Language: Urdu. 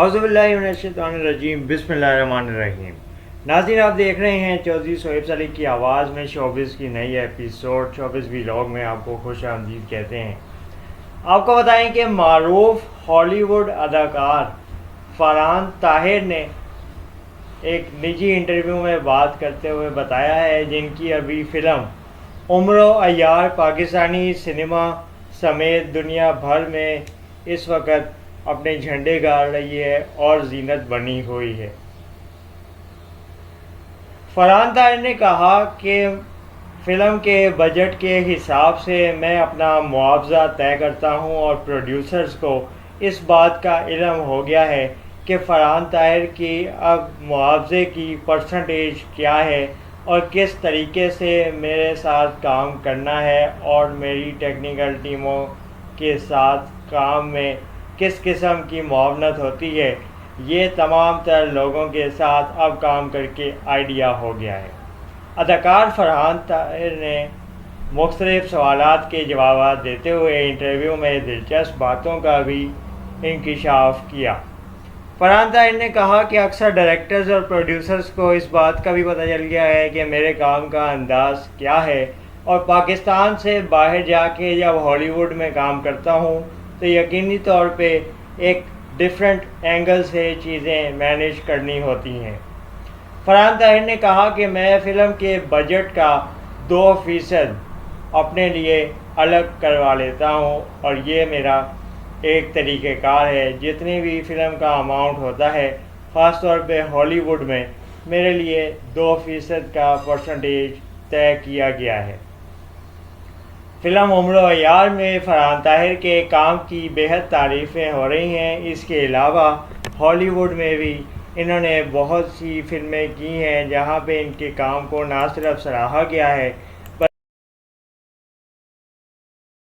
اعوذ باللہ من الشیطان الرجیم، بسم اللہ الرحمن الرحیم۔ ناظرین، آپ دیکھ رہے ہیں چودھری صہیب سالی کی آواز میں شوبز کی نئی ایپیسوڈ شوبز ولاگ میں آپ کو خوش آمدید کہتے ہیں۔ آپ کو بتائیں کہ معروف ہالی ووڈ اداکار فرحان طاہر نے ایک نجی انٹرویو میں بات کرتے ہوئے بتایا ہے جن کی ابھی فلم عمر و عیار پاکستانی سنیما سمیت دنیا بھر میں اس وقت اپنے جھنڈے گاڑ رہی ہے اور زینت بنی ہوئی ہے۔ فرحان طاہر نے کہا کہ فلم کے بجٹ کے حساب سے میں اپنا معاوضہ طے کرتا ہوں اور پروڈیوسرز کو اس بات کا علم ہو گیا ہے کہ فرحان طاہر کی اب معاوضے کی پرسنٹیج کیا ہے اور کس طریقے سے میرے ساتھ کام کرنا ہے اور میری ٹیکنیکل ٹیموں کے ساتھ کام میں کس قسم کی معاونت ہوتی ہے۔ یہ تمام تر لوگوں کے ساتھ اب کام کر کے آئیڈیا ہو گیا ہے۔ اداکار فرحان طاہر نے مختلف سوالات کے جوابات دیتے ہوئے انٹرویو میں دلچسپ باتوں کا بھی انکشاف کیا۔ فرحان طاہر نے کہا کہ اکثر ڈائریکٹرز اور پروڈیوسرز کو اس بات کا بھی پتہ چل گیا ہے کہ میرے کام کا انداز کیا ہے، اور پاکستان سے باہر جا کے جب ہالی ووڈ میں کام کرتا ہوں تو یقینی طور پہ ایک ڈیفرنٹ اینگل سے چیزیں مینیج کرنی ہوتی ہیں۔ فرحان طاہر نے کہا کہ میں فلم کے بجٹ کا 2% اپنے لیے الگ کروا لیتا ہوں، اور یہ میرا ایک طریقہ کار ہے۔ جتنی بھی فلم کا اماؤنٹ ہوتا ہے، خاص طور پہ ہالی ووڈ میں، میرے لیے 2% کا پرسنٹیج طے کیا گیا ہے۔ فلم عمر و عیار میں فرحان طاہر کے کام کی بہت تعریفیں ہو رہی ہیں۔ اس کے علاوہ ہالی ووڈ میں بھی انہوں نے بہت سی فلمیں کی ہیں جہاں پہ ان کے کام کو نہ صرف سراہا گیا ہے